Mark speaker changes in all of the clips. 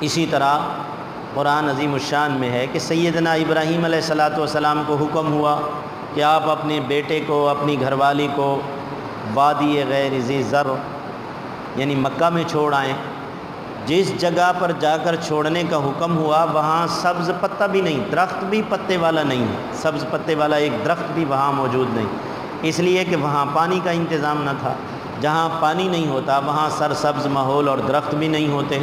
Speaker 1: اسی طرح قرآن عظیم الشان میں ہے کہ سیدنا ابراہیم علیہ السلام کو حکم ہوا کہ آپ اپنے بیٹے کو، اپنی گھر والی کو وادی غیر ذی زرع یعنی مکہ میں چھوڑ آئیں۔ جس جگہ پر جا کر چھوڑنے کا حکم ہوا وہاں سبز پتہ بھی نہیں، درخت بھی پتے والا نہیں ہے، سبز پتے والا ایک درخت بھی وہاں موجود نہیں، اس لیے کہ وہاں پانی کا انتظام نہ تھا۔ جہاں پانی نہیں ہوتا وہاں سرسبز ماحول اور درخت بھی نہیں ہوتے۔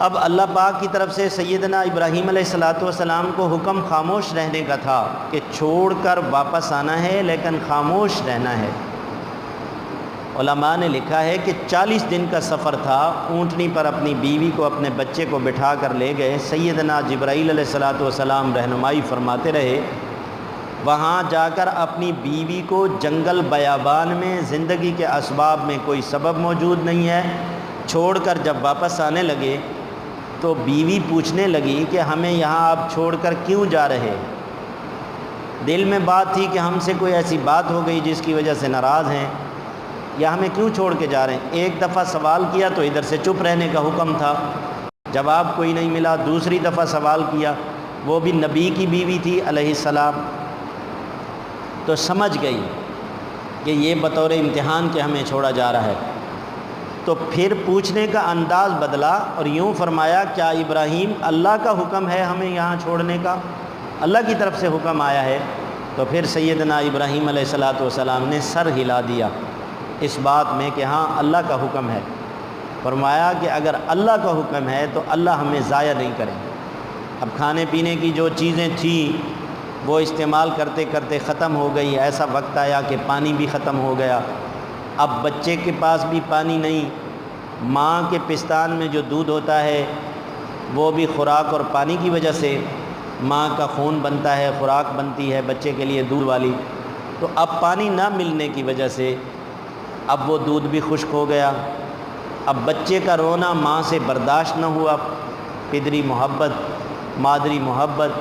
Speaker 1: اب اللہ پاک کی طرف سے سیدنا ابراہیم علیہ السلام کو حکم خاموش رہنے کا تھا کہ چھوڑ کر واپس آنا ہے لیکن خاموش رہنا ہے۔ علماء نے لکھا ہے کہ 40 دن کا سفر تھا، اونٹنی پر اپنی بیوی کو، اپنے بچے کو بٹھا کر لے گئے۔ سیدنا جبرائیل علیہ السلام رہنمائی فرماتے رہے۔ وہاں جا کر اپنی بیوی کو جنگل بیابان میں زندگی کے اسباب میں کوئی سبب موجود نہیں ہے، چھوڑ کر جب واپس آنے لگے تو بیوی پوچھنے لگی کہ ہمیں یہاں آپ چھوڑ کر کیوں جا رہے؟ دل میں بات تھی کہ ہم سے کوئی ایسی بات ہو گئی جس کی وجہ سے ناراض ہیں، یا ہمیں کیوں چھوڑ کے جا رہے ہیں؟ ایک دفعہ سوال کیا تو ادھر سے چپ رہنے کا حکم تھا، جواب کوئی نہیں ملا۔ دوسری دفعہ سوال کیا، وہ بھی نبی کی بیوی تھی علیہ السلام، تو سمجھ گئی کہ یہ بطور امتحان کے ہمیں چھوڑا جا رہا ہے۔ تو پھر پوچھنے کا انداز بدلا اور یوں فرمایا، کیا ابراہیم اللہ کا حکم ہے ہمیں یہاں چھوڑنے کا؟ اللہ کی طرف سے حکم آیا ہے؟ تو پھر سیدنا ابراہیم علیہ السلام نے سر ہلا دیا اس بات میں کہ ہاں اللہ کا حکم ہے۔ فرمایا کہ اگر اللہ کا حکم ہے تو اللہ ہمیں ضائع نہیں کریں گے۔ اب کھانے پینے کی جو چیزیں تھیں وہ استعمال کرتے کرتے ختم ہو گئی، ایسا وقت آیا کہ پانی بھی ختم ہو گیا۔ اب بچے کے پاس بھی پانی نہیں، ماں کے پستان میں جو دودھ ہوتا ہے وہ بھی خوراک اور پانی کی وجہ سے ماں کا خون بنتا ہے، خوراک بنتی ہے بچے کے لیے دودھ والی، تو اب پانی نہ ملنے کی وجہ سے اب وہ دودھ بھی خشک ہو گیا۔ اب بچے کا رونا ماں سے برداشت نہ ہوا، پدری محبت، مادری محبت،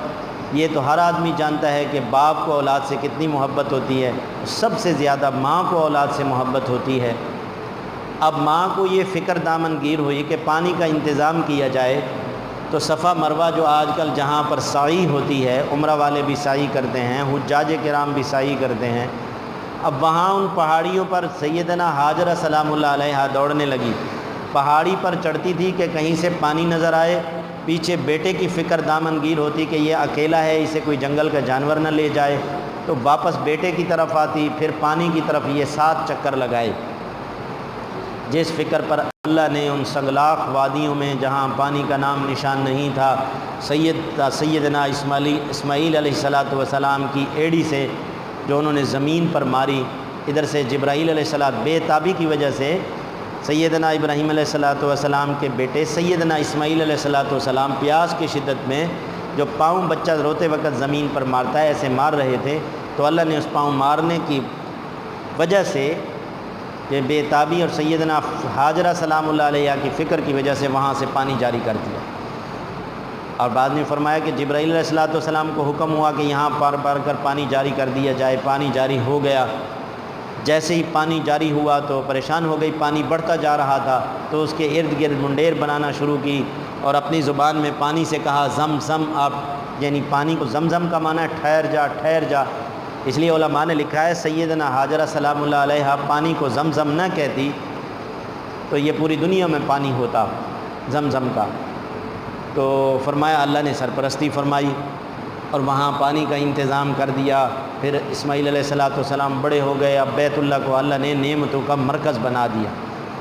Speaker 1: یہ تو ہر آدمی جانتا ہے کہ باپ کو اولاد سے کتنی محبت ہوتی ہے، سب سے زیادہ ماں کو اولاد سے محبت ہوتی ہے۔ اب ماں کو یہ فکر دامن گیر ہوئی کہ پانی کا انتظام کیا جائے، تو صفا مروہ جو آج کل جہاں پر سعی ہوتی ہے، عمرہ والے بھی سعی کرتے ہیں، حجاج کرام بھی سعی کرتے ہیں، اب وہاں ان پہاڑیوں پر سیدنا حاجرہ سلام اللہ علیہا دوڑنے لگی، پہاڑی پر چڑھتی تھی کہ کہیں سے پانی نظر آئے، پیچھے بیٹے کی فکر دامن گیر ہوتی کہ یہ اکیلا ہے، اسے کوئی جنگل کا جانور نہ لے جائے، تو واپس بیٹے کی طرف آتی، پھر پانی کی طرف یہ 7 چکر لگائے۔ جس فکر پر اللہ نے ان سنگلاخ وادیوں میں جہاں پانی کا نام نشان نہیں تھا، سیدنا اسماعیل علیہ السلام کی ایڑی سے جو انہوں نے زمین پر ماری، ادھر سے جبرائیل علیہ السلام بے تابی کی وجہ سے سیدنا ابراہیم علیہ السلام کے بیٹے سیدنا اسماعیل علیہ السلام پیاس کی شدت میں جو پاؤں بچہ روتے وقت زمین پر مارتا ہے ایسے مار رہے تھے، تو اللہ نے اس پاؤں مارنے کی وجہ سے کہ بے تابی اور سیدنا حاجرہ سلام اللہ علیہ کی فکر کی وجہ سے وہاں سے پانی جاری کر دیا۔ اور بعد میں فرمایا کہ جبرائیل علیہ السلام کو حکم ہوا کہ یہاں پار کر پانی جاری کر دیا جائے، پانی جاری ہو گیا۔ جیسے ہی پانی جاری ہوا تو پریشان ہو گئی، پانی بڑھتا جا رہا تھا، تو اس کے ارد گرد منڈیر بنانا شروع کی اور اپنی زبان میں پانی سے کہا زم زم، آپ یعنی پانی کو زمزم کا معنی ہے ٹھہر جا ٹھہر جا، اس لیے علماء نے لکھا ہے سیدنا حاجرہ سلام اللہ علیہ پانی کو زمزم نہ کہتی تو یہ پوری دنیا میں پانی ہوتا زمزم کا۔ تو فرمایا اللہ نے سرپرستی فرمائی اور وہاں پانی کا انتظام کر دیا۔ پھر اسماعیل علیہ السلام بڑے ہو گئے، اب بیت اللہ کو اللہ نے نعمتوں کا مرکز بنا دیا۔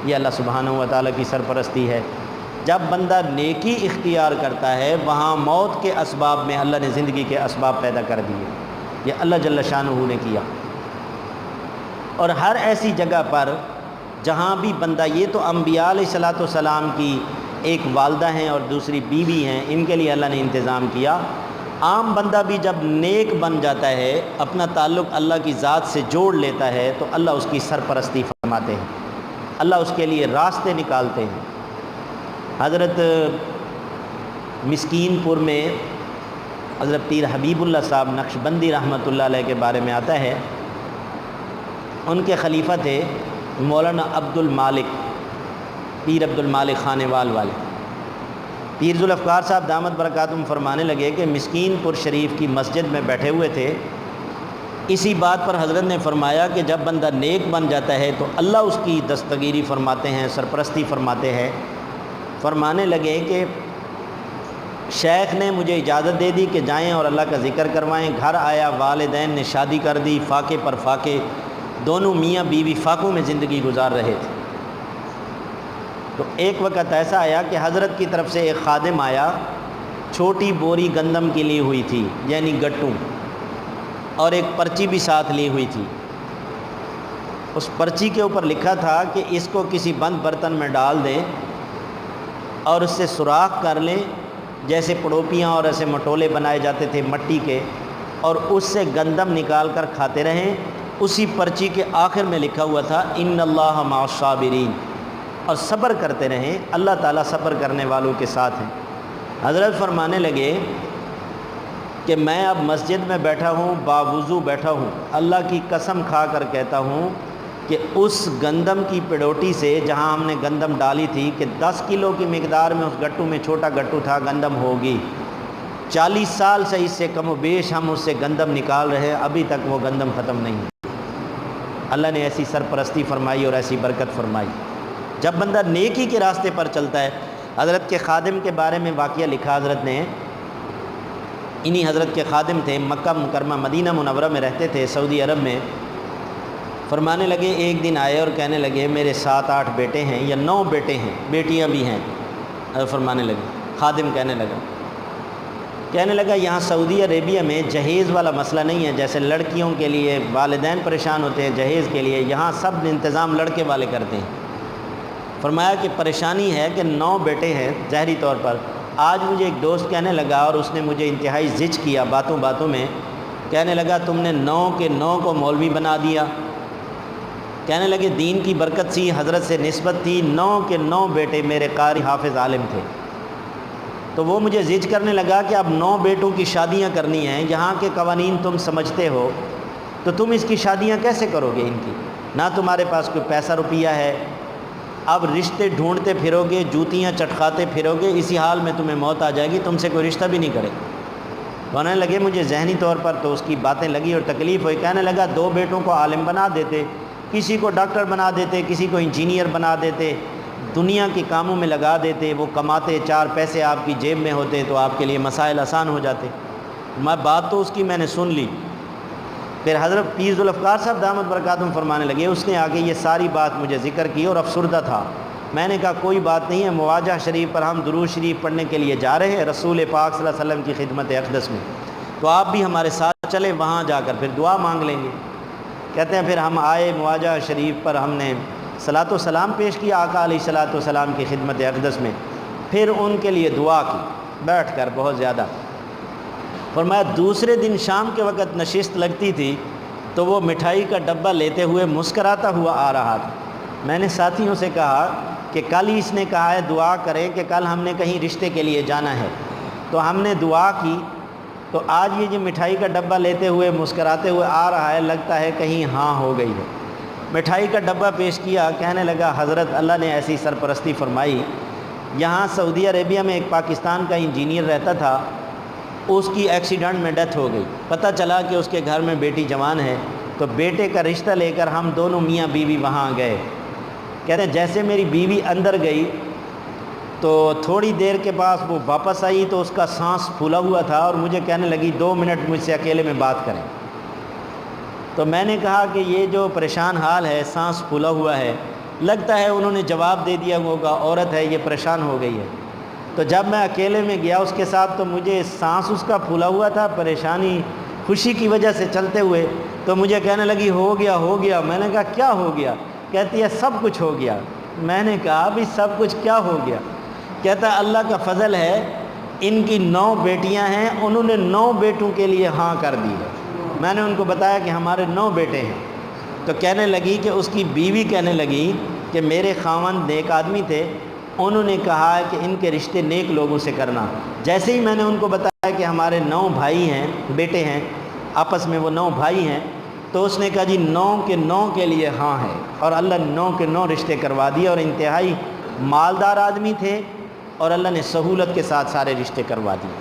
Speaker 1: یہ اللہ سبحانہ و تعالیٰ کی سرپرستی ہے۔ جب بندہ نیکی اختیار کرتا ہے وہاں موت کے اسباب میں اللہ نے زندگی کے اسباب پیدا کر دیے، یہ اللہ جل شانہ نے کیا۔ اور ہر ایسی جگہ پر جہاں بھی بندہ، یہ تو انبیاء علیہ السلام کی ایک والدہ ہیں اور دوسری بیوی ہیں، ان کے لیے اللہ نے انتظام کیا۔ عام بندہ بھی جب نیک بن جاتا ہے، اپنا تعلق اللہ کی ذات سے جوڑ لیتا ہے، تو اللہ اس کی سرپرستی فرماتے ہیں، اللہ اس کے لیے راستے نکالتے ہیں۔ حضرت مسکین پور میں حضرت پیر حبیب اللہ صاحب نقشبندی رحمۃ اللہ علیہ کے بارے میں آتا ہے، ان کے خلیفہ تھے مولانا عبد المالک پیر عبد المالک خانیوال والے پیر ذوالافقار صاحب دامت برکاتہم فرمانے لگے کہ مسکین پور شریف کی مسجد میں بیٹھے ہوئے تھے، اسی بات پر حضرت نے فرمایا کہ جب بندہ نیک بن جاتا ہے تو اللہ اس کی دستگیری فرماتے ہیں، سرپرستی فرماتے ہیں۔ فرمانے لگے کہ شیخ نے مجھے اجازت دے دی کہ جائیں اور اللہ کا ذکر کروائیں۔ گھر آیا، والدین نے شادی کر دی، فاقے پر فاقے، دونوں میاں بیوی فاقوں میں زندگی گزار رہے تھے۔ تو ایک وقت ایسا آیا کہ حضرت کی طرف سے ایک خادم آیا، چھوٹی بوری گندم کی لی ہوئی تھی یعنی گٹوں، اور ایک پرچی بھی ساتھ لی ہوئی تھی۔ اس پرچی کے اوپر لکھا تھا کہ اس کو کسی بند برتن میں ڈال دیں اور اس سے سوراخ کر لیں، جیسے پڑوپیاں اور ایسے مٹولے بنائے جاتے تھے مٹی کے، اور اس سے گندم نکال کر کھاتے رہیں۔ اسی پرچی کے آخر میں لکھا ہوا تھا ان اللہ مع الصابرین، اور صبر کرتے رہیں، اللہ تعالیٰ صبر کرنے والوں کے ساتھ ہیں۔ حضرت فرمانے لگے کہ میں اب مسجد میں بیٹھا ہوں، باوضو بیٹھا ہوں، اللہ کی قسم کھا کر کہتا ہوں کہ اس گندم کی پڑوٹی سے جہاں ہم نے گندم ڈالی تھی کہ 10 کلو کی مقدار میں اس گٹو میں، چھوٹا گٹو تھا، گندم ہوگی۔ 40 سال سے اس سے کم و بیش ہم اس سے گندم نکال رہے ہیں، ابھی تک وہ گندم ختم نہیں ہے۔ اللہ نے ایسی سرپرستی فرمائی اور ایسی برکت فرمائی۔ جب بندہ نیکی کے راستے پر چلتا ہے، حضرت کے خادم کے بارے میں واقعہ لکھا حضرت نے، انہی حضرت کے خادم تھے، مکہ مکرمہ مدینہ منورہ میں رہتے تھے سعودی عرب میں۔ فرمانے لگے ایک دن آئے اور کہنے لگے میرے 7-8 بیٹے ہیں یا 9 بیٹے ہیں، بیٹیاں بھی ہیں۔ فرمانے لگے، خادم کہنے لگا یہاں سعودی عربیہ میں جہیز والا مسئلہ نہیں ہے، جیسے لڑکیوں کے لیے والدین پریشان ہوتے ہیں جہیز کے لیے، یہاں سب انتظام لڑکے والے کرتے ہیں۔ فرمایا کہ پریشانی ہے کہ 9 بیٹے ہیں ظاہری طور پر۔ آج مجھے ایک دوست کہنے لگا، اور اس نے مجھے انتہائی زج کیا باتوں باتوں میں، کہنے لگا تم نے 9 کے 9 کو مولوی بنا دیا۔ کہنے لگے دین کی برکت سی، حضرت سے نسبت تھی، 9 کے 9 بیٹے میرے قاری حافظ عالم تھے۔ تو وہ مجھے زج کرنے لگا کہ اب 9 بیٹوں کی شادیاں کرنی ہیں، یہاں کے قوانین تم سمجھتے ہو، تو تم اس کی شادیاں کیسے کرو گے؟ ان کی نہ تمہارے پاس کوئی پیسہ روپیہ ہے، اب رشتے ڈھونڈتے پھرو گے، جوتیاں چٹکھاتے پھرو گے، اسی حال میں تمہیں موت آ جائے گی، تم سے کوئی رشتہ بھی نہیں کرے۔ کہنے لگے مجھے ذہنی طور پر تو اس کی باتیں لگی اور تکلیف ہوئی۔ کہنے لگا 2 بیٹوں کو عالم بنا دیتے، کسی کو ڈاکٹر بنا دیتے، کسی کو انجینئر بنا دیتے، دنیا کے کاموں میں لگا دیتے، وہ کماتے، 4 پیسے آپ کی جیب میں ہوتے تو آپ کے لیے مسائل آسان ہو جاتے۔ بات تو اس کی میں نے سن لی۔ پھر حضرت پیر ذوالافقار صاحب دامت برکاتہم فرمانے لگے، اس نے آگے یہ ساری بات مجھے ذکر کی اور افسردہ تھا۔ میں نے کہا کوئی بات نہیں ہے، مواجہ شریف پر ہم درود شریف پڑھنے کے لیے جا رہے ہیں رسول پاک صلی اللہ علیہ وسلم کی خدمت اقدس میں، تو آپ بھی ہمارے ساتھ چلیں، وہاں جا کر پھر دعا مانگ لیں گے۔ کہتے ہیں پھر ہم آئے، مواجہ شریف پر ہم نے صلاۃ و سلام پیش کیا آقا علیہ الصلاۃ والسلام کی خدمت اقدس میں، پھر ان کے لیے دعا کی بیٹھ کر بہت زیادہ۔ فرمایا دوسرے دن شام کے وقت نشست لگتی تھی تو وہ مٹھائی کا ڈبہ لیتے ہوئے مسکراتا ہوا آ رہا تھا۔ میں نے ساتھیوں سے کہا کہ کل ہی اس نے کہا ہے دعا کریں کہ کل ہم نے کہیں رشتے کے لیے جانا ہے، تو ہم نے دعا کی، تو آج یہ جو مٹھائی کا ڈبہ لیتے ہوئے مسکراتے ہوئے آ رہا ہے، لگتا ہے کہیں ہاں ہو گئی ہے۔ مٹھائی کا ڈبہ پیش کیا، کہنے لگا حضرت اللہ نے ایسی سرپرستی فرمائی، یہاں سعودی عربیہ میں ایک پاکستان کا انجینئر رہتا تھا، اس کی ایکسیڈنٹ میں ڈیتھ ہو گئی، پتہ چلا کہ اس کے گھر میں بیٹی جوان ہے، تو بیٹے کا رشتہ لے کر ہم دونوں میاں بیوی وہاں گئے۔ کہتے ہیں جیسے میری بیوی اندر گئی تو تھوڑی دیر کے بعد وہ واپس آئی تو اس کا سانس پھولا ہوا تھا اور مجھے کہنے لگی 2 منٹ مجھ سے اکیلے میں بات کریں۔ تو میں نے کہا کہ یہ جو پریشان حال ہے، سانس پھولا ہوا ہے، لگتا ہے انہوں نے جواب دے دیا ہوگا، عورت ہے یہ پریشان ہو گئی ہے۔ تو جب میں اکیلے میں گیا اس کے ساتھ تو مجھے سانس اس کا پھولا ہوا تھا، پریشانی خوشی کی وجہ سے چلتے ہوئے، تو مجھے کہنے لگی ہو گیا۔ میں نے کہا کیا ہو گیا؟ کہتی ہے سب کچھ ہو گیا۔ میں نے کہا بھی سب کچھ کیا ہو گیا؟ کہتا ہے اللہ کا فضل ہے، ان کی 9 بیٹیاں ہیں، انہوں نے 9 بیٹوں کے لیے ہاں کر دی ہے۔ میں نے ان کو بتایا کہ ہمارے 9 بیٹے ہیں، تو کہنے لگی کہ اس کی بیوی کہنے لگی کہ میرے خاوند نیک آدمی تھے، انہوں نے کہا کہ ان کے رشتے نیک لوگوں سے کرنا۔ جیسے ہی میں نے ان کو بتایا کہ ہمارے 9 بھائی ہیں، بیٹے ہیں، آپس میں وہ 9 بھائی ہیں، تو اس نے کہا جی 9 کے 9 کے لیے ہاں ہے، اور اللہ 9 کے 9 رشتے کروا دیے، اور انتہائی مالدار آدمی تھے اور اللہ نے سہولت کے ساتھ سارے رشتے کروا دیے۔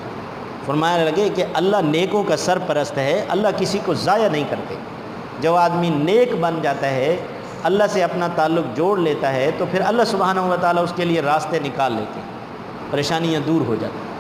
Speaker 1: فرمانے لگے کہ اللہ نیکوں کا سرپرست ہے، اللہ کسی کو ضائع نہیں کرتے۔ جب آدمی نیک بن جاتا ہے، اللہ سے اپنا تعلق جوڑ لیتا ہے، تو پھر اللہ سبحانہ و تعالیٰ اس کے لیے راستے نکال لیتے ہیں، پریشانیاں دور ہو جاتی ہیں۔